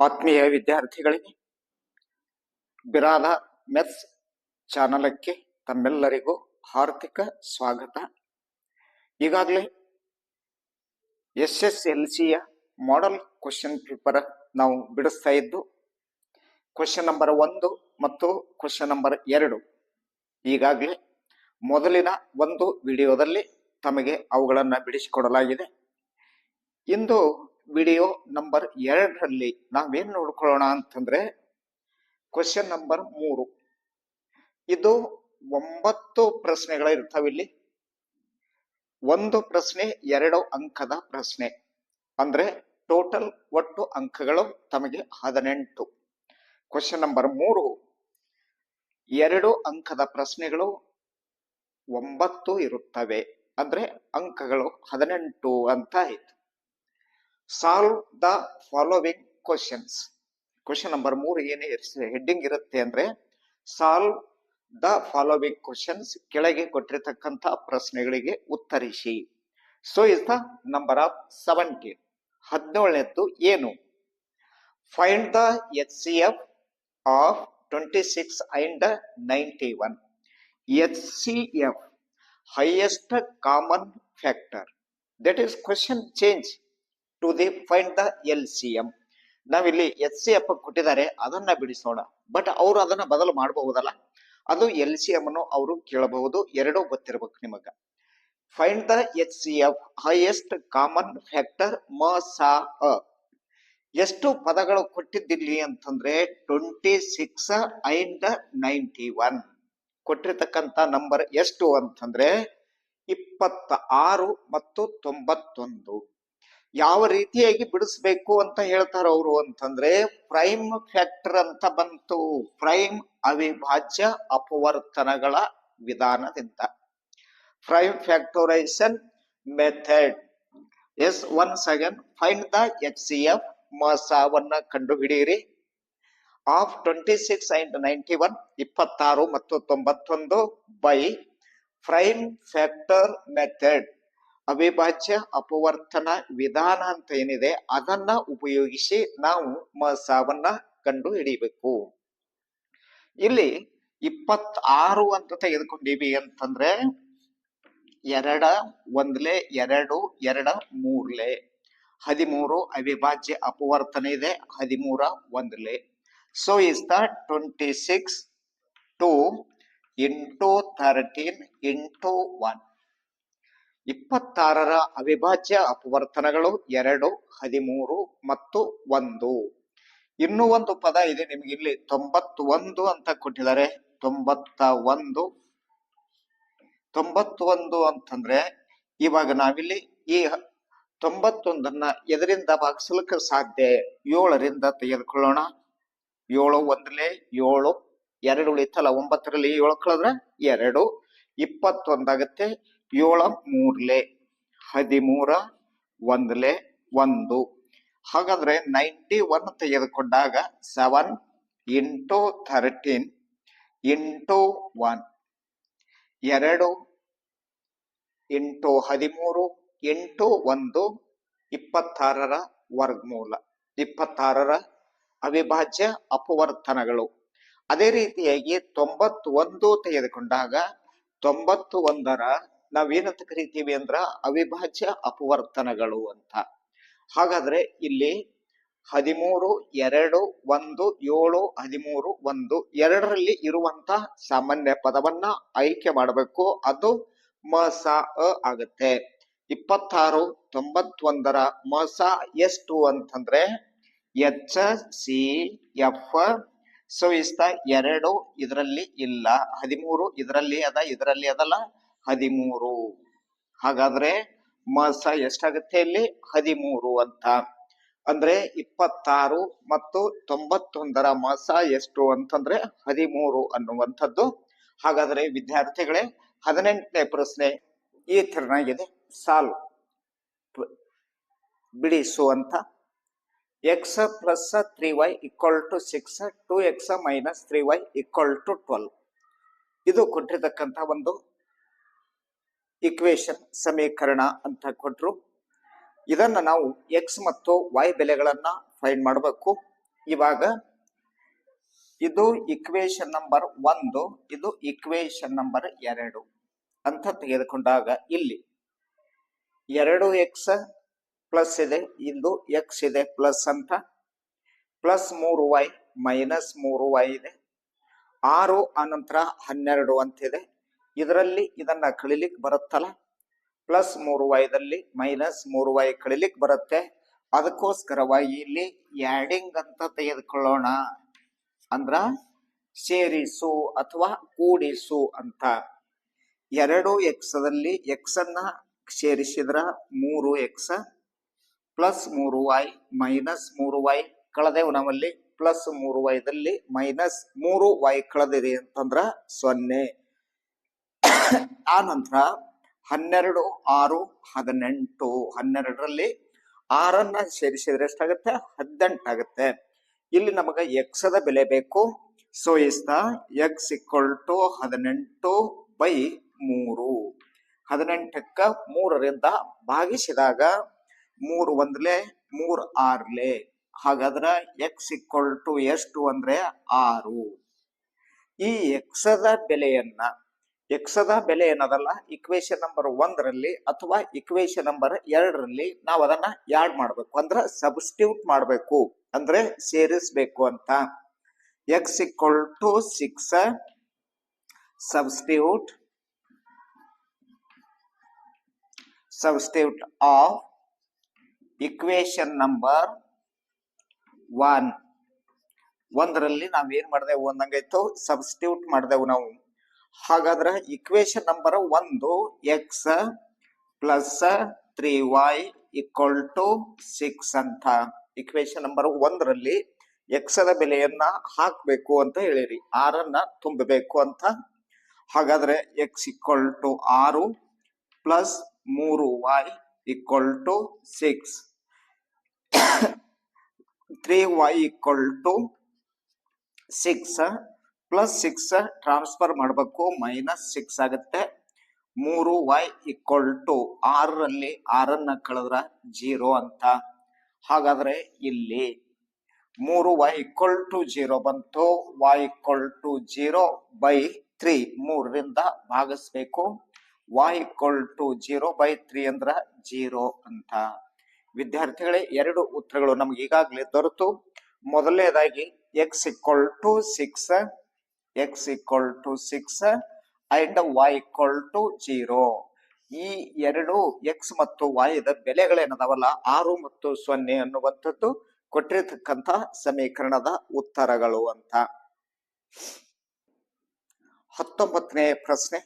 ಆತ್ಮೀಯ ವಿದ್ಯಾರ್ಥಿಗಳಿಗೆ ಬಿರಾದ ಮೆಥ್ಸ್ ಚಾನಲಕ್ಕೆ ತಮ್ಮೆಲ್ಲರಿಗೂ ಹಾರ್ದಿಕ ಸ್ವಾಗತ. ಈಗಾಗಲೇ SSLCಯ ಮಾಡೆಲ್ ಕ್ವಶನ್ ಪೇಪರ್ ನಾವು ಬಿಡಿಸ್ತಾ ಇದ್ದು ಕ್ವಶನ್ ನಂಬರ್ 1 ಮತ್ತು ಕ್ವಶನ್ ನಂಬರ್ 2 ಈಗಾಗಲೇ ಮೊದಲಿನ ಒಂದು ವಿಡಿಯೋದಲ್ಲಿ ತಮಗೆ ಅವುಗಳನ್ನು ಬಿಡಿಸಿಕೊಡಲಾಗಿದೆ. ಇಂದು ವಿಡಿಯೋ ನಂಬರ್ 2ರಲ್ಲಿ ನಾವೇನು ನೋಡ್ಕೊಳ್ಳೋಣ ಅಂತಂದ್ರೆ ಕ್ವಶನ್ ನಂಬರ್ 3. ಇದು 9 ಪ್ರಶ್ನೆಗಳಿರ್ತಾವಿಲ್ಲಿ. ಒಂದು ಪ್ರಶ್ನೆ 2 ಅಂಕದ ಪ್ರಶ್ನೆ, ಅಂದ್ರೆ ಟೋಟಲ್ ಒಟ್ಟು ಅಂಕಗಳು ತಮಗೆ 18. ಕ್ವಶನ್ ನಂಬರ್ 3 2 ಅಂಕದ ಪ್ರಶ್ನೆಗಳು 9 ಇರುತ್ತವೆ, ಅಂದ್ರೆ ಅಂಕಗಳು 18 ಅಂತ ಆಯ್ತು. Solve the following questions. Question number 3 ಏನೇ ಹೆಡ್ಡಿಂಗ್ ಇರುತ್ತೆ ಅಂದ್ರೆ ಸಾಲ್ವ್ ದ ಫಾಲೋವಿಂಗ್ ಕ್ವಶನ್ಸ್, ಕೆಳಗೆ ಕೊಟ್ಟಿರತಕ್ಕಂತ ಪ್ರಶ್ನೆಗಳಿಗೆ ಉತ್ತರಿಸಿ. So is the number of 17. 17ನೇದ್ದು ಏನು? Find the HCF of 26 and 91. HCF, highest common factor. That is question change to the find the LCM. ನಾವಿಲ್ಲಿ HCF ಕೊಟ್ಟಿದ್ದಾರೆ, ಅದನ್ನ ಬಿಡಿಸೋಣ. ಬಟ್ ಅವರು ಅದನ್ನ ಬದಲು ಮಾಡಬಹುದಲ್ಲ, ಅದು LCM ಅನ್ನು ಅವರು ಕೇಳಬಹುದು. ಎರಡೂ ಗೊತ್ತಿರಬೇಕು ನಿಮಗ. Find the HCF, highest common factor MSA. ಎಷ್ಟು ಪದಗಳು ಕೊಟ್ಟಿದ್ದಿಲ್ಲಿ ಅಂತಂದ್ರೆ 26 and 91. ಕೊಟ್ಟಿರ್ತಕ್ಕಂತ ನಂಬರ್ ಎಷ್ಟು ಅಂತಂದ್ರೆ 26 ಮತ್ತು 91. ಯಾವ ರೀತಿಯಾಗಿ ಬಿಡಿಸ್ಬೇಕು ಅಂತ ಹೇಳ್ತಾರ ಅವರು ಅಂತಂದ್ರೆ ಪ್ರೈಮ್ ಫ್ಯಾಕ್ಟರ್ ಅಂತ ಬಂತು. ಪ್ರೈಮ್ ಅವಿಭಾಜ್ಯ ಅಪವರ್ತನಗಳ ವಿಧಾನದಿಂದ, prime factorisation method. Yes, once again find the HCF, MSAವನ್ನ ಕಂಡು ಹಿಡಿಯಿರಿ. ಆಫ್ 26 and 91, 26 ಮತ್ತು 91 ಬೈ ಪ್ರೈಮ್ ಫ್ಯಾಕ್ಟರ್ ಮೆಥಡ್, ಅವಿಭಾಜ್ಯ ಅಪವರ್ತನ ವಿಧಾನ ಅಂತ ಏನಿದೆ ಅದನ್ನ ಉಪಯೋಗಿಸಿ ನಾವು MSAವನ್ನ ಕಂಡು ಹಿಡಿಬೇಕು. ಇಲ್ಲಿ 26 ಅಂತ ತೆಗೆದುಕೊಂಡಿವಿ ಅಂತಂದ್ರೆ 2 1 2 2 3 13 ಅವಿಭಾಜ್ಯ ಅಪವರ್ತನ ಇದೆ, 13 1. So is the 26 2 into 13 into 1. 26ರ ಅವಿಭಾಜ್ಯ ಅಪವರ್ತನಗಳು 2, 13 ಮತ್ತು 1. ಇನ್ನೂ ಒಂದು ಪದ ಇದೆ ನಿಮ್ಗೆ ಇಲ್ಲಿ 91 ಅಂತ ಕೊಟ್ಟಿದ್ದಾರೆ. 91 ಅಂತಂದ್ರೆ ಇವಾಗ ನಾವಿಲ್ಲಿ ಈ 91ನ್ನ ಎದರಿಂದ ಭಾಗಿಸಲಿಕ್ಕೆ ಸಾಧ್ಯ? 7ರಿಂದ ತೆಗೆದುಕೊಳ್ಳೋಣ. 7 1 7, 2 ಉಳಿತಲ್ಲ, 9ರಲ್ಲಿ 7 ಕಳೆದ್ರೆ 2, 21 ಆಗುತ್ತೆ. 7 3 13 1 1. ಹಾಗಾದ್ರೆ 91 ತೆಗೆದುಕೊಂಡಾಗ 7 into 13 into 1, 2 into 13 into 1, 26ರ ವರ್ಗಮೂಲ, 26ರ ಅವಿಭಾಜ್ಯ ಅಪವರ್ತನಗಳು. ಅದೇ ರೀತಿಯಾಗಿ 91 ತೆಗೆದುಕೊಂಡಾಗ 91ರ ನಾವೇನಂತ ಕರಿತೀವಿ ಅಂದ್ರ ಅವಿಭಾಜ್ಯ ಅಪವರ್ತನಗಳು ಅಂತ. ಹಾಗಾದ್ರೆ ಇಲ್ಲಿ 13 2 1 7 13 1 2ರಲ್ಲಿ ಇರುವಂತ ಸಾಮಾನ್ಯ ಪದವನ್ನ ಆಯ್ಕೆ ಮಾಡಬೇಕು, ಅದು MSA ಆಗುತ್ತೆ. 26 91ರ MSA ಎಷ್ಟು ಅಂತಂದ್ರೆ HCF. ಸೊ ಇಷ್ಟ 2 ಇದರಲ್ಲಿ ಇಲ್ಲ, 13 ಇದರಲ್ಲಿ ಅದ, ಇದರಲ್ಲಿ ಅದಲ್ಲ, 13. ಹಾಗಾದ್ರೆ MSA ಎಷ್ಟಾಗುತ್ತೆ ಇಲ್ಲಿ? 13 ಅಂತ. ಅಂದ್ರೆ 26 ಮತ್ತು 91ರ MSA ಎಷ್ಟು ಅಂತಂದ್ರೆ 13 ಅನ್ನುವಂಥದ್ದು. ಹಾಗಾದ್ರೆ ವಿದ್ಯಾರ್ಥಿಗಳೇ 18ನೇ ಪ್ರಶ್ನೆ ಈ ತರನಾಗಿದೆ. Solve, ಬಿಡಿಸುವಂತ. x plus 3y equal to 6, 2x minus 3y equal to 12. ಇದು ಕೊಟ್ಟಿರ್ತಕ್ಕಂಥ ಒಂದು ಇಕ್ವೇಶನ್, ಸಮೀಕರಣ ಅಂತ ಕೊಟ್ರು. ಇದನ್ನ ನಾವು x ಮತ್ತು y ಬೆಲೆಗಳನ್ನ ಫೈಂಡ್ ಮಾಡಬೇಕು. ಇವಾಗ ಇದು ಇಕ್ವೇಶನ್ ನಂಬರ್ 1, ಇದು ಇಕ್ವೇಶನ್ ನಂಬರ್ 2 ಅಂತ ತೆಗೆದುಕೊಂಡಾಗ ಇಲ್ಲಿ 2x ಪ್ಲಸ್ ಇದೆ, ಇದು x ಇದೆ ಪ್ಲಸ್ ಅಂತ, ಪ್ಲಸ್ 3y ಮೈನಸ್ 3y ಇದೆ, 6 ಅನಂತರ 12 ಅಂತಿದೆ. ಇದರಲ್ಲಿ ಇದನ್ನ ಕಳಿಲಿಕ್ಕೆ ಬರುತ್ತಲ್ಲ, ಪ್ಲಸ್ 3y ಮೈನಸ್ 3y ಕಳಿಲಿಕ್ಕೆ ಬರುತ್ತೆ. ಅದಕ್ಕೋಸ್ಕರವಾಗಿ ಇಲ್ಲಿ ಆಡಿಂಗ್ ಅಂತ ತೆಗೆದುಕೊಳ್ಳೋಣ, ಅಂದ್ರ ಸೇರಿಸು ಅಥವಾ ಕೂಡಿಸು ಅಂತ. 2x x ಅನ್ನ ಸೇರಿಸಿದ್ರ 3x plus 3y minus 3y ಕಳೆದೆವು ನಮ್ಮಲ್ಲಿ, ಪ್ಲಸ್ 3y ಮೈನಸ್ 3y ಕಳೆದಿದೆ ಅಂತಂದ್ರ 0. ಆ ನಂತರ 12 6 18, 12ರಲ್ಲಿ 6 ಸೇರಿಸಿದ್ರೆ ಎಷ್ಟಾಗುತ್ತೆ? 18 ಆಗುತ್ತೆ. ಇಲ್ಲಿ ನಮಗೆ x ದ ಬೆಲೆ ಬೇಕು. So is the x equal to 18/3. 18ಕ್ಕ 3ರಿಂದ ಭಾಗಿಸಿದಾಗ 3 1 3 6. ಹಾಗಾದ್ರೆ x ಈಕ್ವಲ್ ಟು ಎಷ್ಟು ಅಂದ್ರೆ 6. ಈ x ದ ಬೆಲೆಯನ್ನ, x ದ ಬೆಲೆ ಏನದಲ್ಲ ಇಕ್ವೇಶನ್ ನಂಬರ್ 1ರಲ್ಲಿ ಅಥವಾ ಇಕ್ವೇಶನ್ ನಂಬರ್ 2ರಲ್ಲಿ ನಾವು ಅದನ್ನ ಯಾಡ್ ಮಾಡ್ಬೇಕು, ಅಂದ್ರೆ ಸಬ್ಸ್ಟಿಟ್ಯೂಟ್ ಮಾಡ್ಬೇಕು, ಅಂದ್ರೆ ಸೇರಿಸಬೇಕು ಅಂತ. x equal to 6 substitute of equation number 1. 1ರಲ್ಲಿ ನಾವೇನ್ ಮಾಡ್ದೇವು ಅಂದಂಗಾಯ್ತು, ಸಬ್ಸ್ಟಿಟ್ಯೂಟ್ ಮಾಡ್ದೇವು ನಾವು. ಹಾಗಾದ್ರೆ equation number 1 x plus 3y equal to 6 ಅಂತ. ಇಕ್ವೇಶನ್ ನಂಬರ್ 1ರಲ್ಲಿ x ದ ಬೆಲೆಯನ್ನ ಹಾಕ್ಬೇಕು ಅಂತ ಹೇಳಿರಿ, 6 ತುಂಬಬೇಕು ಅಂತ. ಹಾಗಾದ್ರೆ x equal to 6 plus 3y equal to 6, 3y equal to 6 plus 6 transfer ಮಾಡಬೇಕು, ಮೈನಸ್ 6 ಆಗುತ್ತೆ. 3y ಈಕ್ವಲ್ ಟು 6ರಲ್ಲಿ 6 ಕಳೆದ್ರ 0 ಅಂತ. ಹಾಗಾದ್ರೆ ಇಲ್ಲಿ 3y ಈಕ್ವಲ್ ಟು 0 ಬಂತು, y ಈಕ್ವಲ್ ಟು 0/3, 3ರಿಂದ ಭಾಗಿಸ್ಬೇಕು. y ಈಕ್ವಲ್ ಟು 0/3 ಅಂದ್ರ 0 ಅಂತ. ವಿದ್ಯಾರ್ಥಿಗಳೇ, 2 ಉತ್ತರಗಳು ನಮ್ಗೆ ಈಗಾಗಲೇ ದೊರೆತು. ಮೊದಲನೇದಾಗಿ x equal to 6 and y equal to 0. ಈ 2 x ಮತ್ತು y ದ ಬೆಲೆಗಳೇನದಾವಲ್ಲ 6 ಮತ್ತು 0 ಅನ್ನುವಂಥದ್ದು ಕೊಟ್ಟಿರತಕ್ಕಂತ ಸಮೀಕರಣದ ಉತ್ತರಗಳು ಅಂತ. 19ನೇ ಪ್ರಶ್ನೆ,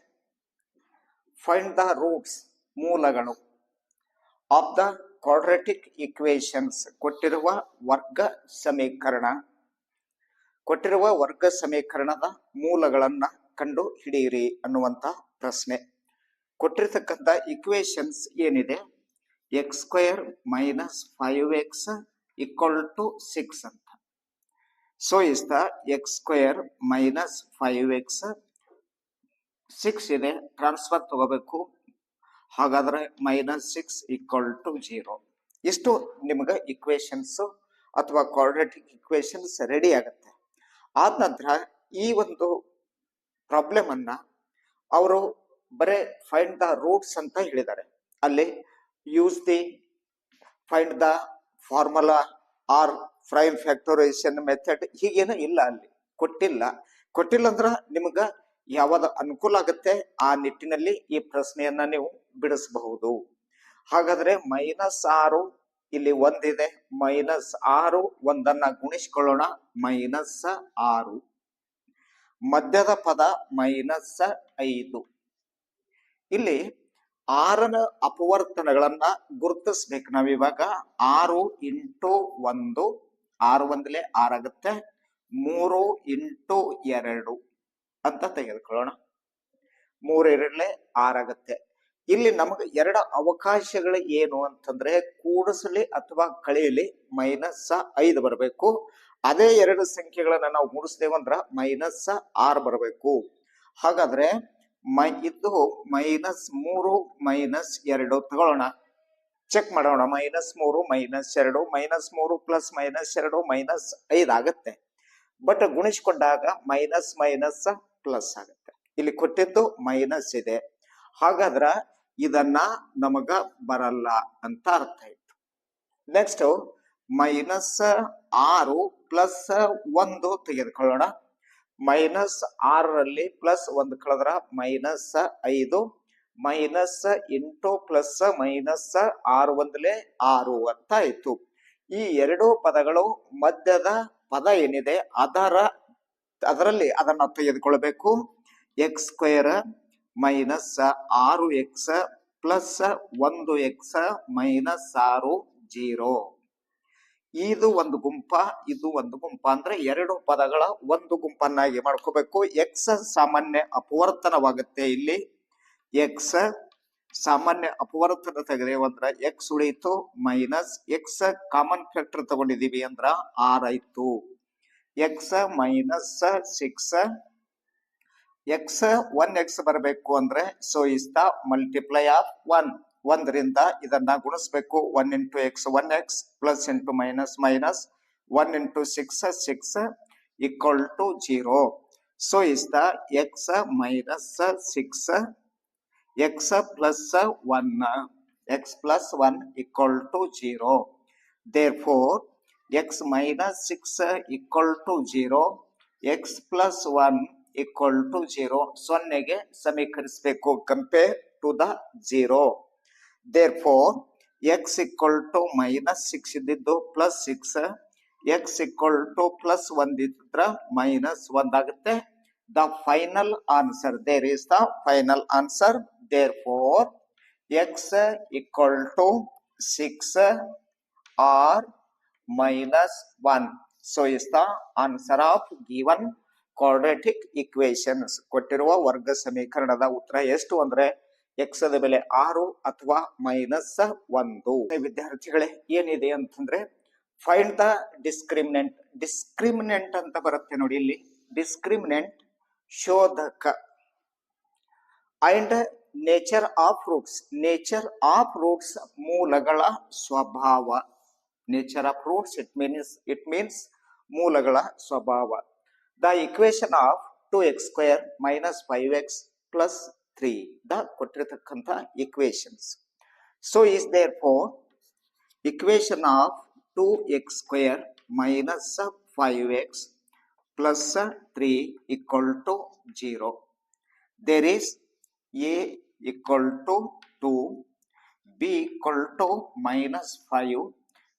ಫೈಂಡ್ ದ ರೂಟ್ಸ್, ಮೂಲಗಳು ಆಫ್ ದ ಕ್ವಾಡ್ರಾಟಿಕ್ ಈಕ್ವೇಶನ್ಸ್. ಕೊಟ್ಟಿರುವ ವರ್ಗ ಸಮೀಕರಣದ ಮೂಲಗಳನ್ನ ಕಂಡು ಹಿಡಿಯಿರಿ ಅನ್ನುವಂತ ಪ್ರಶ್ನೆ. ಕೊಟ್ಟಿರ್ತಕ್ಕಂಥ ಇಕ್ವೇಶನ್ಸ್ ಏನಿದೆ, x² minus 5x equal to 6 ಅಂತ. So is the x² minus 5x, 6 ಇದೆ, ಟ್ರಾನ್ಸ್ಫರ್ ತಗೋಬೇಕು. ಹಾಗಾದ್ರೆ ಮೈನಸ್ 6 ಈಕ್ವಲ್ ಟು 0. ಇಷ್ಟು ನಿಮ್ಗೆ ಇಕ್ವೇಶನ್ಸ್ ಅಥವಾ ಕ್ವಾಡ್ರಾಟಿಕ್ ಇಕ್ವೇಶನ್ಸ್ ರೆಡಿ ಆಗುತ್ತೆ. ಆದ ನಂತರ ಈ ಒಂದು ಪ್ರಾಬ್ಲಮ್ ಅನ್ನ ಅವರು ಬರೇ ಫೈಂಡ್ ದ ರೂಟ್ಸ್ ಅಂತ ಹೇಳಿದ್ದಾರೆ. ಅಲ್ಲಿ use the find the formula or prime factorisation method ಹೀಗೇನು ಇಲ್ಲ, ಅಲ್ಲಿ ಕೊಟ್ಟಿಲ್ಲ ಅಂದ್ರ ನಿಮ್ಗ ಯಾವ್ದು ಅನುಕೂಲ ಆಗುತ್ತೆ ಆ ನಿಟ್ಟಿನಲ್ಲಿ ಈ ಪ್ರಶ್ನೆಯನ್ನ ನೀವು ಬಿಡಿಸಬಹುದು. ಹಾಗಾದ್ರೆ -6 ಇಲ್ಲಿ 1 ಇದೆ, -6 ಒಂದನ್ನ ಗುಣಿಸ್ಕೊಳ್ಳೋಣ, -6. ಮಧ್ಯದ ಪದ -5. ಇಲ್ಲಿ 6ನ ಅಪವರ್ತನಗಳನ್ನ ಗುರುತಿಸ್ಬೇಕು ನಾವಿವಾಗ. 6 ಇಂಟು 1, 6 1 6 ಆಗುತ್ತೆ, 3 ಇಂಟು 2 ಅಂತ ತೆಗೆದುಕೊಳ್ಳೋಣ, 3 2 6 ಆಗುತ್ತೆ. ಇಲ್ಲಿ ನಮಗೆ 2 ಅವಕಾಶಗಳು ಏನು ಅಂತಂದ್ರೆ ಕೂಡಿಸಲಿ ಅಥವಾ ಕಳೆಯಲಿ -5 ಬರಬೇಕು. ಅದೇ 2 ಸಂಖ್ಯೆಗಳನ್ನ ನಾವು ಗುಣಿಸ್ತೇವೆ ಅಂದ್ರ -6 ಬರಬೇಕು. ಹಾಗಾದ್ರೆ ಇದು -3 - 2 ತಗೊಳ್ಳೋಣ. ಚೆಕ್ ಮಾಡೋಣ. -3 -2 -3 ಪ್ಲಸ್ -2 -5 ಆಗುತ್ತೆ. ಬಟ್ ಗುಣಿಸ್ಕೊಂಡಾಗ ಮೈನಸ್ ಮೈನಸ್ ಪ್ಲಸ್ ಆಗುತ್ತೆ. ಇಲ್ಲಿ ಕೊಟ್ಟಿದ್ದು ಮೈನಸ್ ಇದೆ, ಹಾಗಾದ್ರ ಇದನ್ನ ನಮಗ ಬರಲ್ಲ ಅಂತ ಅರ್ಥ ಆಯ್ತು. ನೆಕ್ಸ್ಟ್ -6 ಪ್ಲಸ್ 1 ತೆಗೆದುಕೊಳ್ಳೋಣ. -6ರಲ್ಲಿ ಪ್ಲಸ್ 1 ಕಳೆದ್ರ -5 ಮೈನಸ್ ಇಂಟು ಪ್ಲಸ್ ಮೈನಸ್ 6 1 6 ಅಂತ ಆಯ್ತು. ಈ ಎರಡು ಪದಗಳು ಮಧ್ಯದ ಪದ ಏನಿದೆ ಅದರಲ್ಲಿ ಅದನ್ನ ತೆಗೆದುಕೊಳ್ಬೇಕು. x² minus 6x plus 1x minus 6 0. ಇದು ಒಂದು ಗುಂಪ, ಇದು ಒಂದು ಗುಂಪ, ಅಂದ್ರೆ ಎರಡು ಪದಗಳ ಒಂದು ಗುಂಪನ್ನಾಗಿ ಮಾಡ್ಕೋಬೇಕು. ಎಕ್ಸ್ ಸಾಮಾನ್ಯ ಅಪವರ್ತನವಾಗುತ್ತೆ. ಇಲ್ಲಿ ಎಕ್ಸ್ ಸಾಮಾನ್ಯ ಅಪವರ್ತನ ತೆಗೆದೇವು ಅಂದ್ರ ಎಕ್ಸ್ ಉಳಿಯಿತು, ಮೈನಸ್ ಎಕ್ಸ್ ಕಾಮನ್ ಫ್ಯಾಕ್ಟರ್ ತಗೊಂಡಿದೀವಿ ಅಂದ್ರ 6 ಆಯ್ತು. ಎಕ್ಸ್ ಮೈನಸ್ 6 ಎಕ್ಸ್ 1x ಬರಬೇಕು ಅಂದ್ರೆ so is the multiply of 1. 1ರಿಂದ ಇದನ್ನ ಗುಣಿಸ್ಬೇಕು. 1 into x 1x plus into minus minus 1 into 6 6 equal to 0. So is the x minus 6 x plus 1 x plus 1 equal to 0. Therefore x minus 6 equal to 0, x plus 1 equal to 0. ಸೊನ್ನೆಗೆ ಸಮೀಕರಿಸಬೇಕು, compare to the 0. Therefore x equal to minus 6 ಇದ್ದಿದ್ದು plus 6, x equal to plus 1 ಇದ್ರ minus 1 ಆಗುತ್ತೆ. The final answer, there is the final answer. Therefore x equal to 6 or minus 1. So is the answer of given quadratic equations. ಕೊಟ್ಟಿರುವ ವರ್ಗ ಸಮೀಕರಣದ ಉತ್ತರ ಎಷ್ಟು ಅಂದ್ರೆ x ದ ಬೆಲೆ 6 ಅಥವಾ ಮೈನಸ್ 1. ವಿದ್ಯಾರ್ಥಿಗಳೇ ಏನಿದೆ ಅಂತಂದ್ರೆ ಫೈಂಡ್ ದ ಡಿಸ್ಕ್ರಿಮಿನೆಂಟ್. ಡಿಸ್ಕ್ರಿಮಿನೆಂಟ್ ಅಂತ ಬರುತ್ತೆ ನೋಡಿ ಇಲ್ಲಿ. ಡಿಸ್ಕ್ರಿಮಿನೆಂಟ್ ಶೋಧಕ. And nature of roots. Nature of roots ಮೂಲಗಳ ಸ್ವಭಾವ. Nature of roots it means ಮೂಲಗಳ ಸ್ವಭಾವ. The equation of 2x² minus 5x plus 3 the ಕೊಟ್ಟಿರತಕ್ಕಂಥ equations. So is therefore equation of 2x² minus 5x plus 3 equal to 0. There is a equal to 2, b equal to minus 5,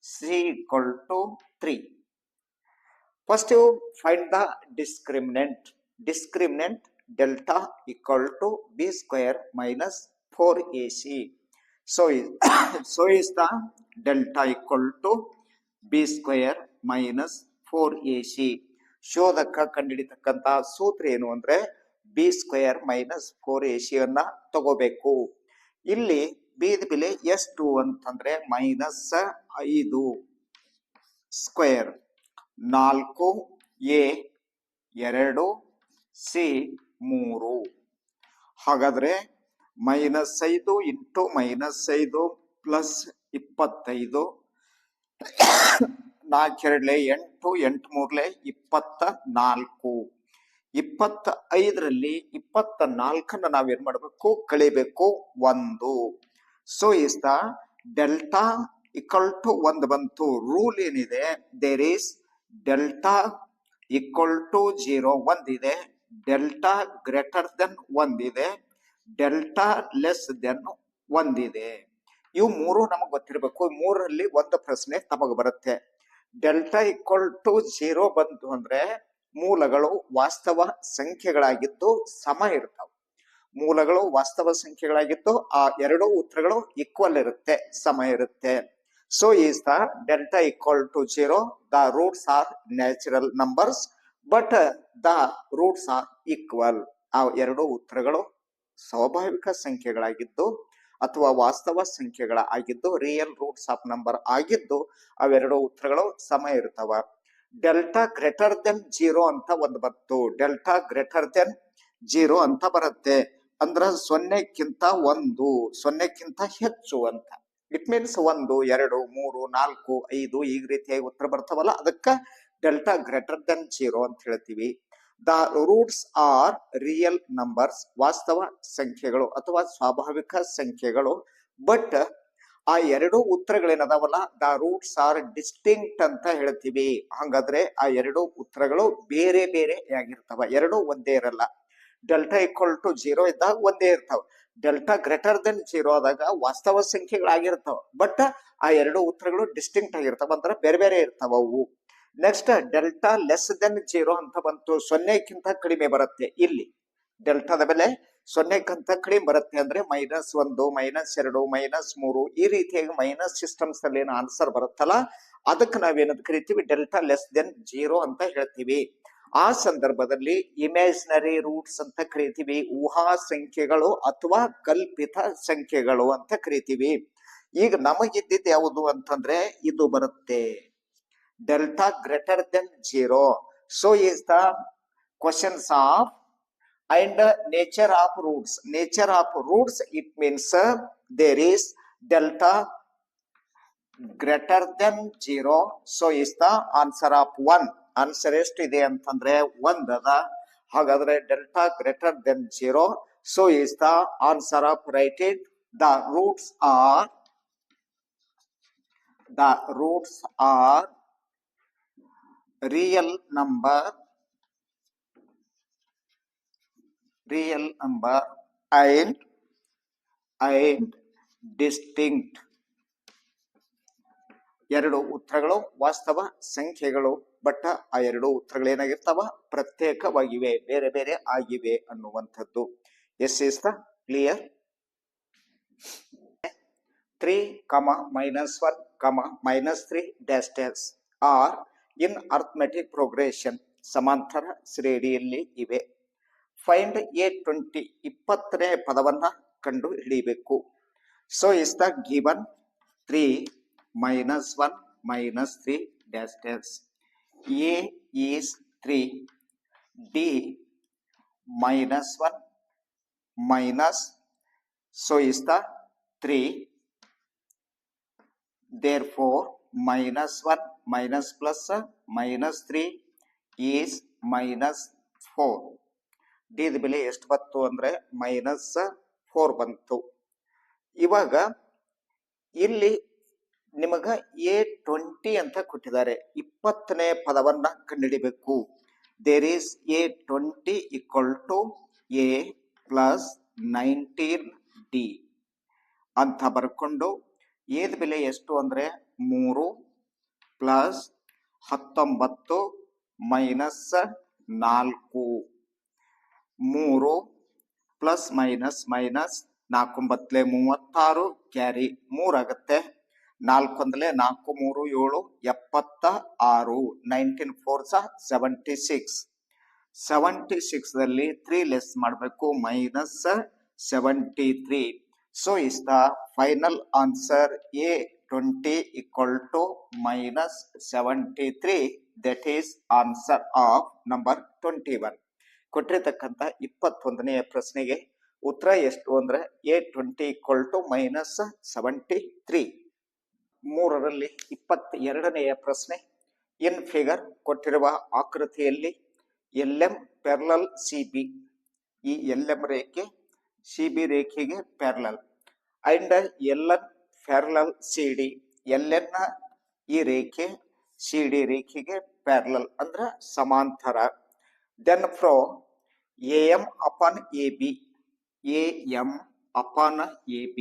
c equal to 3. First you find the discriminant. Discriminant delta equal to b square minus 4ac. So is the delta equal to b square minus 4ac. ಶೋಧಕ ಕಂಡುಹಿಡಿತಕ್ಕಂತ ಸೂತ್ರ ಏನು ಅಂದ್ರೆ b² minus 4ac ಅನ್ನ ತಗೋಬೇಕು. ಇಲ್ಲಿ b the ಬೆಲೆ ಎಷ್ಟು ಅಂತಂದ್ರೆ minus 5 square, 4a 2 c 3. ಹಾಗಾದ್ರೆ ಮೈನಸ್ 5 ಇಂಟು ಮೈನಸ್ 5 ಪ್ಲಸ್ 25, 4 2 8, 8 3 24. 25ರಲ್ಲಿ 24ನ್ನ ನಾವೇನ್ ಮಾಡಬೇಕು, ಕಳಿಬೇಕು 1. So is the delta equal to 1 ಬಂತು. ರೂಲ್ ಏನಿದೆ, there is delta equal to 0 1 ಇದೆ, ಡೆಲ್ಟಾ ಗ್ರೇಟರ್ ದೆನ್ 1 ಇದೆ, ಡೆಲ್ಟಾ ಲೆಸ್ ದೆನ್ 1 ಇದೆ. ಇವು ಮೂರು ನಮಗ್ ಗೊತ್ತಿರಬೇಕು. 3ರಲ್ಲಿ ಒಂದು ಪ್ರಶ್ನೆ ತಮಗ ಬರುತ್ತೆ. ಡೆಲ್ಟಾ ಈಕ್ವಲ್ ಟು 0 ಬಂತು ಅಂದ್ರೆ ಮೂಲಗಳು ವಾಸ್ತವ ಸಂಖ್ಯೆಗಳಾಗಿದ್ದು ಸಮ ಇರ್ತಾವ. ಮೂಲಗಳು ವಾಸ್ತವ ಸಂಖ್ಯೆಗಳಾಗಿದ್ದು ಆ ಎರಡು ಉತ್ತರಗಳು ಈಕ್ವಲ್ ಇರುತ್ತೆ, ಸಮ ಇರುತ್ತೆ. So is the delta equal to 0, the roots are natural numbers but the roots are equal. ಆ ಎರಡು ಉತ್ತರಗಳು ಸ್ವಾಭಾವಿಕ ಸಂಖ್ಯೆಗಳಾಗಿದ್ದು ಅಥವಾ ವಾಸ್ತವ ಸಂಖ್ಯೆಗಳ ಆಗಿದ್ದು ರಿಯಲ್ ರೂಟ್ಸ್ ಆಫ್ ನಂಬರ್ ಆಗಿದ್ದು ಅವೆರಡು ಉತ್ತರಗಳು ಸಮ ಇರ್ತಾವ. ಡೆಲ್ಟಾ ಗ್ರೇಟರ್ ದೆನ್ 0 ಅಂತ ಒಂದು ಬಂತು. ಡೆಲ್ಟಾ ಗ್ರೇಟರ್ ದೆನ್ 0 ಅಂತ ಬರುತ್ತೆ. ಅಂದ್ರ 0ಕ್ಕಿಂತ 1, 0ಕ್ಕಿಂತ ಹೆಚ್ಚು ಅಂತ. ಇಟ್ ಮೀನ್ಸ್ 1 2 3 4 5 ಈ ರೀತಿಯಾಗಿ ಉತ್ತರ ಬರ್ತಾವಲ್ಲ, ಅದಕ್ಕ ಡೆಲ್ಟಾ ಗ್ರೇಟರ್ ದೆನ್ 0 ಅಂತ ಹೇಳ್ತೀವಿ. The roots are real numbers, ವಾಸ್ತವ ಸಂಖ್ಯೆಗಳು ಅಥವಾ ಸ್ವಾಭಾವಿಕ ಸಂಖ್ಯೆಗಳು. ಬಟ್ ಆ ಎರಡು ಉತ್ತರಗಳೇನದಾವಲ್ಲ, ದ ರೂಟ್ಸ್ ಆರ್ ಡಿಸ್ಟಿಂಕ್ಟ್ ಅಂತ ಹೇಳ್ತೀವಿ. ಹಂಗಾದ್ರೆ ಆ ಎರಡು ಉತ್ತರಗಳು ಬೇರೆ ಬೇರೆ ಆಗಿರ್ತಾವ, ಎರಡು ಒಂದೇ ಇರಲ್ಲ. ಡೆಲ್ಟಾ ಈಕ್ವಲ್ ಟು 0 ಇದ್ದಾಗ ಒಂದೇ ಇರ್ತಾವ. ಡೆಲ್ಟಾ ಗ್ರೇಟರ್ ದೆನ್ 0 ಆದಾಗ ವಾಸ್ತವ ಸಂಖ್ಯೆಗಳಾಗಿರ್ತಾವ, ಬಟ್ ಆ ಎರಡು ಉತ್ತರಗಳು ಡಿಸ್ಟಿಂಕ್ಟ್ ಆಗಿರ್ತಾವ, ಅಂದ್ರೆ ಬೇರೆ ಬೇರೆ ಇರ್ತಾವ ಅವು. ನೆಕ್ಸ್ಟ್ ಡೆಲ್ಟಾ ಲೆಸ್ ದೆನ್ 0 ಅಂತ ಬಂತು, 0ಕ್ಕಿಂತ ಕಡಿಮೆ ಬರುತ್ತೆ. ಇಲ್ಲಿ ಡೆಲ್ಟಾದ ಬೆಲೆ 0ಕ್ಕಿಂತ ಕಡಿಮೆ ಬರುತ್ತೆ, ಅಂದ್ರೆ -1 -2 -3 ಈ ರೀತಿಯಾಗಿ ಮೈನಸ್ ಸಿಸ್ಟಮ್ಸ್ ಅಲ್ಲಿ ಏನು ಆನ್ಸರ್ ಬರುತ್ತಲ್ಲ, ಅದಕ್ಕೆ ನಾವೇನಂತ ಕರಿತೀವಿ, ಡೆಲ್ಟಾ ಲೆಸ್ ದೆನ್ 0 ಅಂತ ಹೇಳ್ತೀವಿ. ಆ ಸಂದರ್ಭದಲ್ಲಿ ಇಮ್ಯಾಜಿನರಿ ರೂಟ್ಸ್ ಅಂತ ಕರಿತೀವಿ, ಊಹಾ ಸಂಖ್ಯೆಗಳು ಅಥವಾ ಕಲ್ಪಿತ ಸಂಖ್ಯೆಗಳು ಅಂತ ಕರಿತೀವಿ. ಈಗ ನಮಗಿದ್ದಿದ್ದು ಯಾವುದು ಅಂತಂದ್ರೆ ಇದು ಬರುತ್ತೆ, delta greater than 0. So is the questions of and nature of roots. Nature of roots, it means there is delta greater than 0. So is the answer of 1. Answer ಎಷ್ಟಿದೆ ಅಂತಂದ್ರೆ 1 ಅದ. ಹಾಗಾದ್ರೆ delta greater than 0. So is the answer of right it. The roots are real number and distinct. ಎರಡು ಉತ್ತರಗಳು ವಾಸ್ತವ ಸಂಖ್ಯೆಗಳು, but ಆ ಎರಡು ಉತ್ತರಗಳು ಏನಾಗಿರ್ತಾವ, ಪ್ರತ್ಯೇಕವಾಗಿವೆ, ಬೇರೆ ಬೇರೆ ಆಗಿವೆ ಅನ್ನುವಂಥದ್ದು. Yes is the clear. 3, -1, -3 are in arithmetic progression, ಸಮಾಂತರ ಶ್ರೇಣಿಯಲ್ಲಿ ಇವೆ. ಫೈಂಡ್ A20, 20ನೇ ಪದವನ್ನ ಕಂಡು ಹಿಡಿಯಬೇಕು. So is the given 3 -1 -3 A is 3, D -1 minus, so is the 3, therefore -1 minus plus -3 is -4. D the ಬೆಲೆ ಎಷ್ಟು ಬಂತು ಅಂದ್ರೆ -4 ಬಂತು. ಇವಾಗ ಇಲ್ಲಿ ನಿಮಗ A20 ಅಂತ ಕೊಟ್ಟಿದ್ದಾರೆ, 20ನೇ ಪದವನ್ನ ಕಂಡುಹಿಡಿಬೇಕು. There is A20 equal to A plus 19D ಅಂತ ಬರ್ಕೊಂಡು, ಏದ ಬೆಲೆ ಎಷ್ಟು ಅಂದ್ರೆ 3 plus 19 minus 4, 3 plus minus 4 9 36 carry 3 ಆಗುತ್ತೆ. 4 1 4 3 7 76, 19 4 76. 76 ದಲ್ಲಿ 3 ಲೆಸ್ ಮಾಡಬೇಕು, -73. So is the final answer A20 equal to -73. That is answer of number 21. ಕೊಟ್ಟಿರತಕ್ಕಂತ 21ನೇ ಪ್ರಶ್ನೆಗೆ ಉತ್ತರ ಎಷ್ಟು ಅಂದ್ರೆ A20 equal to -73. 3ರಲ್ಲಿ 22ನೆಯ ಪ್ರಶ್ನೆ, ಇನ್ ಫಿಗರ್ ಕೊಟ್ಟಿರುವ ಆಕೃತಿಯಲ್ಲಿ LM ಪ್ಯಾರಲಲ್ CB, ಈ LM ರೇಖೆ CB ರೇಖೆಗೆ parallel, and LN parallel CD, LN ಈ ರೇಖೆ CD ರೇಖೆಗೆ ಪ್ಯಾರಲಲ್ ಅಂದ್ರ ಸಮಾಂತರ. Then prove AM upon AB, AM upon AB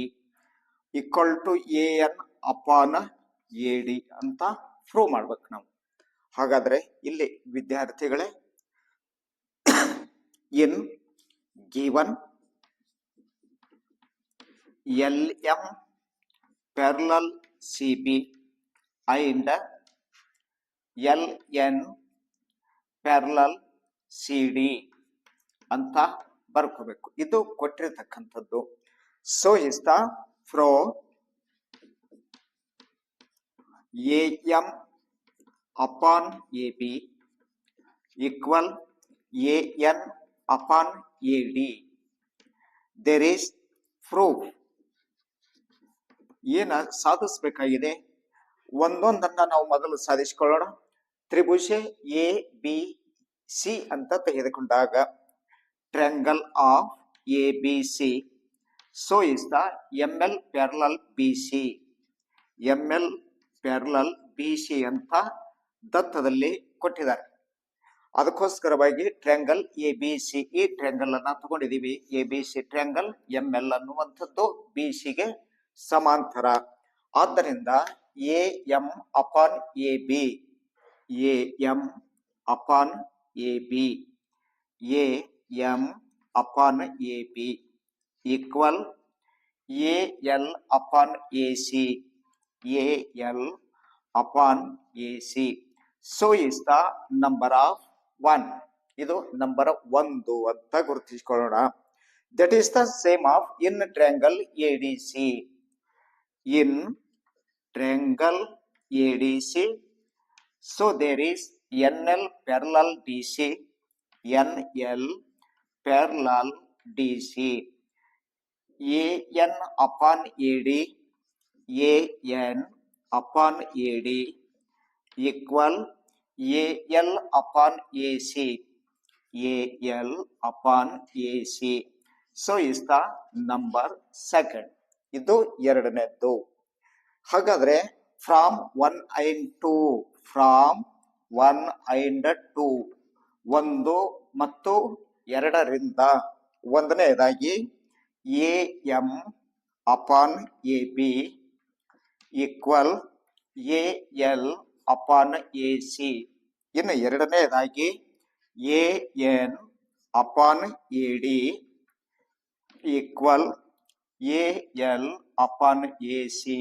equal to AN upon AD ಅಂತ ಪ್ರೂವ್ ಮಾಡ್ಬೇಕು ನಾವು. ಹಾಗಾದ್ರೆ ಇಲ್ಲಿ ವಿದ್ಯಾರ್ಥಿಗಳೇ, in given LM parallel CB and LN parallel CD ಅಂತ ಬರ್ಕೋಬೇಕು. ಇದು ಕೊಟ್ಟಿರ್ತಕ್ಕಂಥದ್ದು. So is the prove AM upon AB equal AN upon AD. There is proof ಏನ ಸಾಧಿಸಬೇಕಾಗಿದೆ ಒಂದೊಂದನ್ನ ನಾವು ಮೊದಲು ಸಾಧಿಸಿಕೊಳ್ಳೋಣ. ತ್ರಿಭುಜ ಎ ಬಿ ಸಿ ಅಂತ ತೆಗೆದುಕೊಂಡಾಗ triangle of A B C so is the M L parallel B C. M L parallel B C ಅಂತ ದತ್ತದಲ್ಲಿ ಕೊಟ್ಟಿದ್ದಾರೆ. ಅದಕ್ಕೋಸ್ಕರವಾಗಿ ಟ್ರ್ಯಾಂಗಲ್ ಎ ಬಿ ಸಿ, ಈ ಟ್ರ್ಯಾಂಗಲ್ ಅನ್ನ ತಗೊಂಡಿದೀವಿ. A B C triangle M L ಅನ್ನುವಂಥದ್ದು ಬಿ ಸಿಗೆ ಸಮಾಂತರ. ಆದ್ದರಿಂದ A M upon A B, A M upon A B, A M upon A B equal A L upon A C, A L upon A C. So is the number of 1. ಇದು number 1 ಅಂತ ಗುರುತಿಸಿಕೊಳ್ಳೋಣ. That is the same of in triangle A D C. In triangle A D C so there is NL parallel DC, NL parallel DC, AN upon AD, AN upon AD equal AL upon AC, AL upon AC. So is the number 2. ಇದು ಎರಡನೇದ್ದು. ಹಾಗಾದ್ರೆ from 1 and 2, from 1 and 2, 1 ಮತ್ತು 2ರಿಂದ ಒಂದನೇದಾಗಿ A M upon A B equal A L upon A C. ಇನ್ನು ಎರಡನೇದಾಗಿ A N upon A D equal A L upon A C.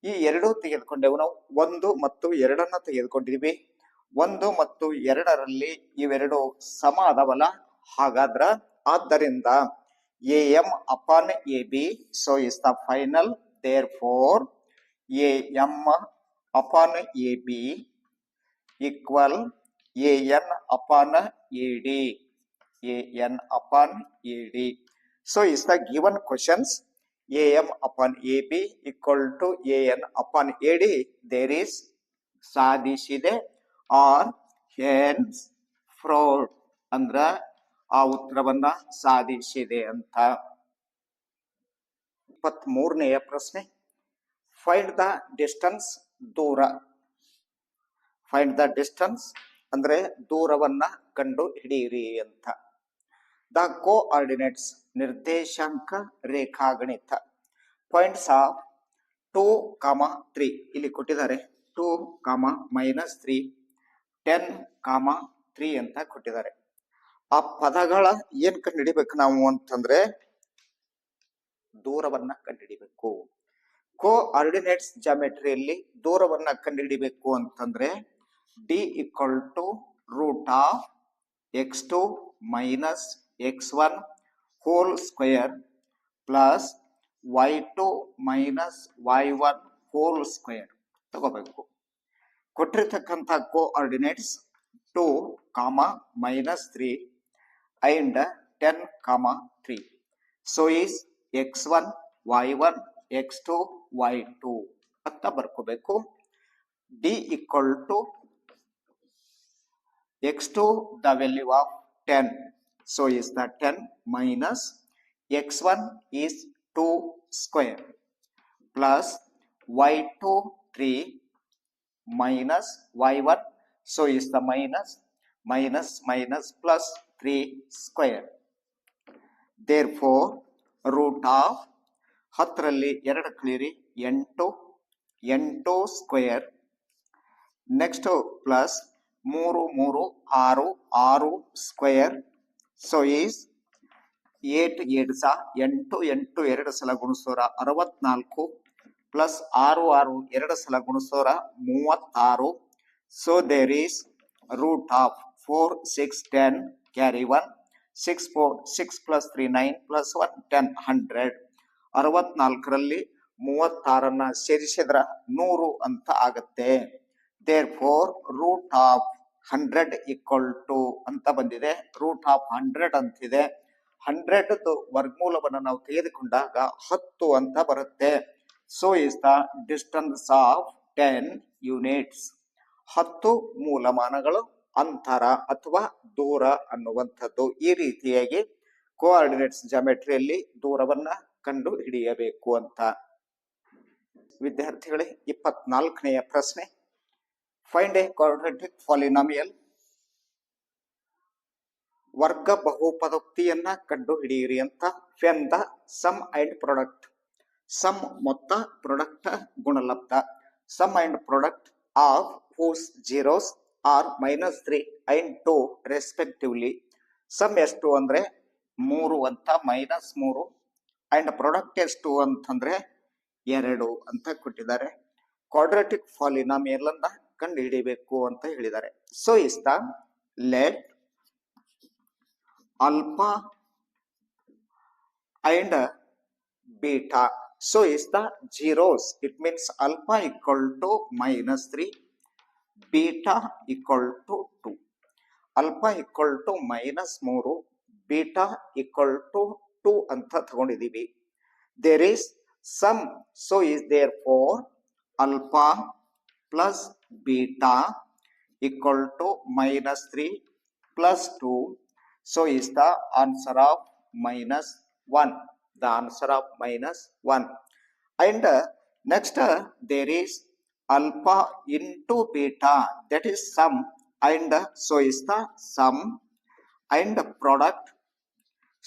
ಈ ಎರಡು ತೆಗೆದುಕೊಂಡೆವು ನಾವು. 1 ಮತ್ತು 2 ತೆಗೆದುಕೊಂಡಿದ್ವಿ. 1 ಮತ್ತು 2ರಲ್ಲಿ ಇವೆರಡು ಸಮ ಅದವಲ್ಲ. ಹಾಗಾದ್ರ ಆದ್ದರಿಂದ A M upon A B so is the final. Therefore A M upon A B equal A N upon A D, A N upon A D. So is the given questions AM upon AB equal to AN upon AD. There is ಸಾಧಿಸಿದೆ R hence fraud ಅಂದ್ರ ಆ ಉತ್ತರವನ್ನ ಸಾಧಿಸಿದೆ ಅಂತ. 23ನೆಯ ಪ್ರಶ್ನೆ, find the distance, ದೂರ. Find the distance ಅಂದ್ರೆ ದೂರವನ್ನ ಕಂಡು ಹಿಡಿಯಿರಿ ಅಂತ. ದ ಕೋಆರ್ಡಿನೇಟ್ಸ್, ನಿರ್ದೇಶಾಂಕ ರೇಖಾಗಣಿತ. ಪಾಯಿಂಟ್ಸ್ ಆಫ್ 2, 3 ಇಲ್ಲಿ ಕೊಟ್ಟಿದ್ದಾರೆ. 2, -3, 10, 3 ಅಂತ ಕೊಟ್ಟಿದ್ದಾರೆ. ಆ ಪದಗಳ ಏನ್ ಕಂಡುಹಿಡಿಬೇಕು ನಾವು ಅಂತಂದ್ರೆ ದೂರವನ್ನ ಕಂಡುಹಿಡಿಬೇಕು. ಕೋಆರ್ಡಿನೇಟ್ಸ್ ಜಾಮೆಟ್ರಿಯಲ್ಲಿ ದೂರವನ್ನ ಕಂಡುಹಿಡಿಬೇಕು ಅಂತಂದ್ರೆ D equal to root of x2 minus x1 whole square plus y2 minus y1 whole square ತಗೋಬೇಕು. ಕೊಟ್ಟಿರ್ತಕ್ಕಂಥ coordinates 2, -3 and 10, 3. So is x1 y1 x2 y2 ಅಂತ ಬರ್ಕೋಬೇಕು. D equal to x2 the value of 10, so is the 10 minus x1 is 2 square plus y2 3 minus y1, so is the minus plus 3 square. Therefore root of 10ರಲ್ಲಿ 2 ಕಳೀರಿ 8 square, next plus 3 3 6 square, so is 8 8 8 2 ಸಲ ಗುಣಿಸೋರ 64 plus 6 6 2 ಸಲ ಗುಣಿಸೋರ 36. So there is root of 4 6 10 carry 1 6 4 6 plus 3 9 plus 1 10 100. 64ರಲ್ಲಿ 36ನ್ನ ಸೇರಿಸಿದ್ರ 100 ಅಂತ ಆಗತ್ತೆ. Therefore root of 100 equal to ಅಂತ ಬಂದಿದೆ. ರೂಟ್ ಆಫ್ 100 ಅಂತಿದೆ. 100ದ ವರ್ಗಮೂಲವನ್ನು ನಾವು ತೆಗೆದುಕೊಂಡಾಗ 10 ಅಂತ ಬರುತ್ತೆ. So is the distance of 10 units. 10 ಮೂಲಮಾನಗಳು ಅಂತರ ಅಥವಾ ದೂರ ಅನ್ನುವಂಥದ್ದು. ಈ ರೀತಿಯಾಗಿ ಕೋಆರ್ಡಿನೇಟ್ಸ್ ಜಾಮೆಟ್ರಿಯಲ್ಲಿ ದೂರವನ್ನ ಕಂಡು ಹಿಡಿಯಬೇಕು ಅಂತ. ವಿದ್ಯಾರ್ಥಿಗಳೇ, 24ನೆಯ ಪ್ರಶ್ನೆ. Find a quadratic polynomial. ವರ್ಗ ಬಹುಪದೋಕ್ತಿಯನ್ನ ಕಂಡು ಹಿಡಿಯಿರಿ ಅಂತ. Find the sum and product. Sum ಮೊತ್ತ, ಪ್ರಾಡಕ್ಟ್ ಗುಣಲಬ್ಧ. Sum and product of whose zeros are -3 and 2 respectively. Sum ಎಷ್ಟು ಅಂದ್ರೆ 3 ಅಂತ, -3, ಅಂಡ್ ಪ್ರಾಡಕ್ಟ್ ಎಷ್ಟು ಅಂತಂದ್ರೆ 2 ಅಂತ ಕೊಟ್ಟಿದ್ದಾರೆ. ಕ್ವಾಡ್ರಾಟಿಕ್ ಪಾಲಿನಾಮಿಯಲ್ ಅನ್ನ ಕಂಡು ಹಿಡಿಬೇಕು ಅಂತ ಹೇಳಿದ್ದಾರೆ. So is the let alpha and beta. So is the zeros. It means alpha equal to -3, beta equal to 2. Alpha equal to -3, beta equal to 2 ಅಂತ ತಗೊಂಡಿದ್ದೀವಿ. There is sum. So is therefore alpha plus beta equal to -3 plus 2. So is the answer of -1. The answer of -1. And next there is alpha into beta, that is sum, and so is the sum and product.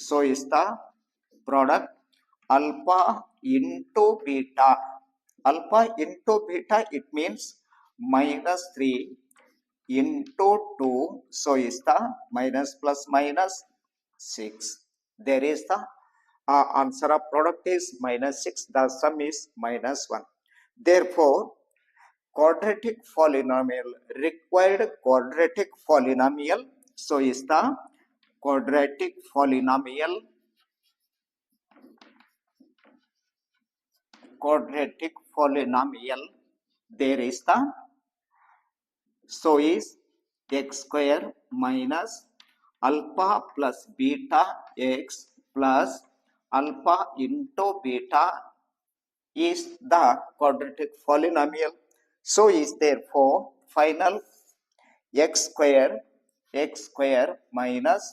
So is the product alpha into beta. Alpha into beta, it means -3 into 2, so is the minus plus minus 6. There is the answer of product is -6. The sum is -1. Therefore, quadratic polynomial, required quadratic polynomial. So is the quadratic polynomial. Quadratic polynomial. There is the, so is x square minus alpha plus beta x plus alpha into beta is the quadratic polynomial. So is therefore final x square minus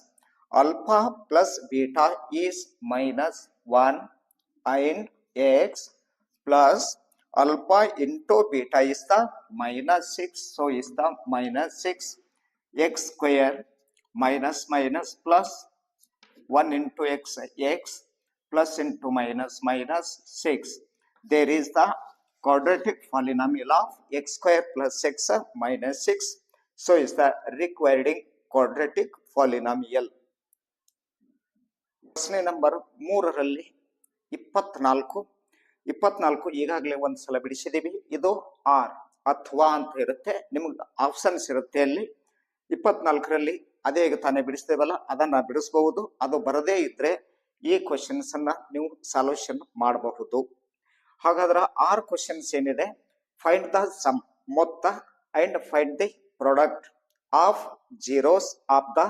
alpha plus beta is -1 and x plus alpha into beta is the -6. So is the -6. X square minus plus 1 into x plus into minus 6. There is the quadratic polynomial of x square plus x -6. So is the required quadratic polynomial. ಪ್ರಶ್ನೆ number 3ರಲ್ಲಿ 24 ಈಗಾಗಲೇ ಒಂದ್ಸಲ ಬಿಡಿಸಿದೀವಿ. ಇದು R ಅಥವಾ ಅಂತ ಇರುತ್ತೆ, ನಿಮ್ಗೆ options ಇರುತ್ತೆ ಅಲ್ಲಿ. 24ರಲ್ಲಿ ಅದೇ ಈಗ ತಾನೇ ಬಿಡಿಸ್ತೇವಲ್ಲ, ಅದನ್ನ ಬಿಡಿಸಬಹುದು. ಅದು ಬರದೇ ಇದ್ರೆ ಈ ಕ್ವಶನ್ಸ್ ಅನ್ನ ನೀವು ಸಾಲ್ಯೂಷನ್ ಮಾಡಬಹುದು. ಹಾಗಾದ್ರೆ 6 ಕ್ವಶನ್ಸ್ ಏನಿದೆ, ಫೈಂಡ್ ದ ಸಮ್ ಮೊತ್ತ and find the product of zeros of the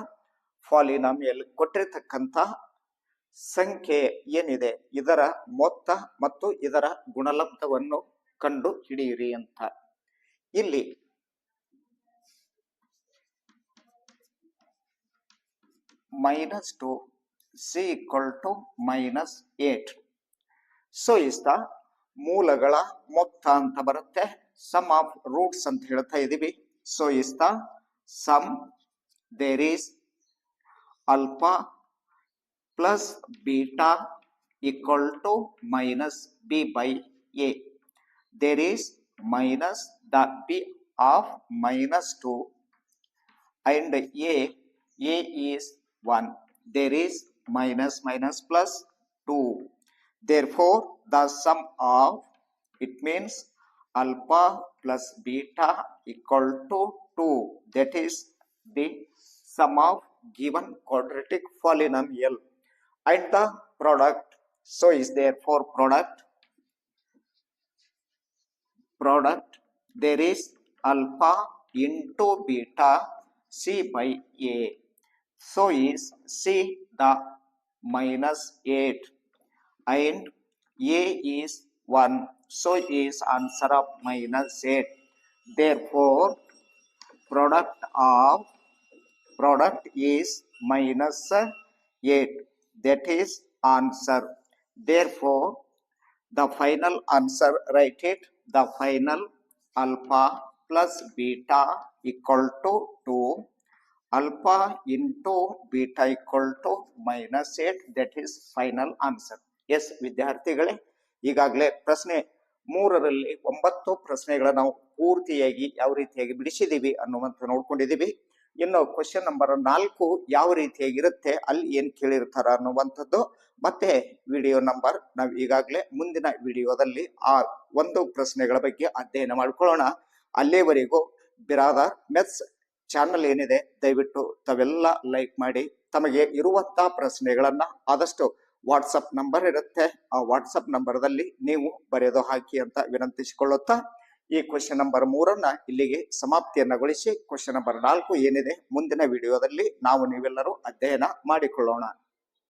polynomial. ಕೊಟ್ಟಿರತಕ್ಕಂತ ಸಂಖ್ಯೆ ಏನಿದೆ ಇದರ ಮೊತ್ತ ಮತ್ತು ಇದರ ಗುಣಲಬ್ಧವನ್ನು ಕಂಡು ಹಿಡಿಯಿರಿ ಅಂತ. ಇಲ್ಲಿ -2 c equal to -8. So is the ಮೂಲಗಳ ಮೊತ್ತ ಅಂತ ಬರುತ್ತೆ. ಸಮ್ ಆಫ್ ರೂಟ್ಸ್ ಅಂತ ಹೇಳ್ತಾ ಇದೀವಿ. So is the sum. There is alpha plus beta equal to -b by a. There is minus the b of -2 and a is 1. There is minus plus 2. Therefore, the sum of, it means alpha plus beta equal to 2. That is the sum of given quadratic polynomial. And the product, so is therefore product, there is alpha into beta c by a. So is c the -8 and a is 1. So is answer of minus 8. Therefore, product is minus 8. That is answer. Therefore, the final answer, write it. The final alpha plus beta equal to 2. Alpha into beta equal to minus 8. That is final answer. Yes, ವಿದ್ಯಾರ್ಥಿಗಳೇ, ಈಗಾಗಲೇ ಪ್ರಶ್ನೆ 3ರಲ್ಲಿ 9 ಪ್ರಶ್ನೆಗಳನ್ನ ನಾವು ಪೂರ್ತಿಯಾಗಿ ಯಾವ ರೀತಿಯಾಗಿ ಬಿಡಿಸಿದೀವಿ ಅನ್ನುವಂತ ನೋಡ್ಕೊಂಡಿದೀವಿ. ಇನ್ನು ಕ್ವಶನ್ ನಂಬರ್ 4 ಯಾವ ರೀತಿಯಾಗಿರುತ್ತೆ, ಅಲ್ಲಿ ಏನ್ ಕೇಳಿರ್ತಾರ ಅನ್ನುವಂಥದ್ದು ಮತ್ತೆ ವಿಡಿಯೋ ನಂಬರ್ ನಾವು ಈಗಾಗಲೇ ಮುಂದಿನ ವಿಡಿಯೋದಲ್ಲಿ ಆ ಒಂದು ಪ್ರಶ್ನೆಗಳ ಬಗ್ಗೆ ಅಧ್ಯಯನ ಮಾಡ್ಕೊಳ್ಳೋಣ. ಅಲ್ಲಿವರೆಗೂ ಬಿರಾದರ್ ಮೆಥ್ಸ್ ಚಾನಲ್ ಏನಿದೆ ದಯವಿಟ್ಟು ತಾವೆಲ್ಲ ಲೈಕ್ ಮಾಡಿ, ತಮಗೆ ಇರುವಂತ ಪ್ರಶ್ನೆಗಳನ್ನ ಆದಷ್ಟು ವಾಟ್ಸಪ್ ನಂಬರ್ ಇರುತ್ತೆ, ಆ ವಾಟ್ಸಪ್ ನಂಬರ್ದಲ್ಲಿ ನೀವು ಬರೆದು ಹಾಕಿ ಅಂತ ವಿನಂತಿಸಿಕೊಳ್ಳುತ್ತಾ ಈ ಕ್ವಶನ್ ನಂಬರ್ 3 ಇಲ್ಲಿಗೆ ಸಮಾಪ್ತಿಯನ್ನಗೊಳಿಸಿ ಕ್ವಶನ್ ನಂಬರ್ 4 ಏನಿದೆ ಮುಂದಿನ ವಿಡಿಯೋದಲ್ಲಿ ನಾವು ನೀವೆಲ್ಲರೂ ಅಧ್ಯಯನ ಮಾಡಿಕೊಳ್ಳೋಣ.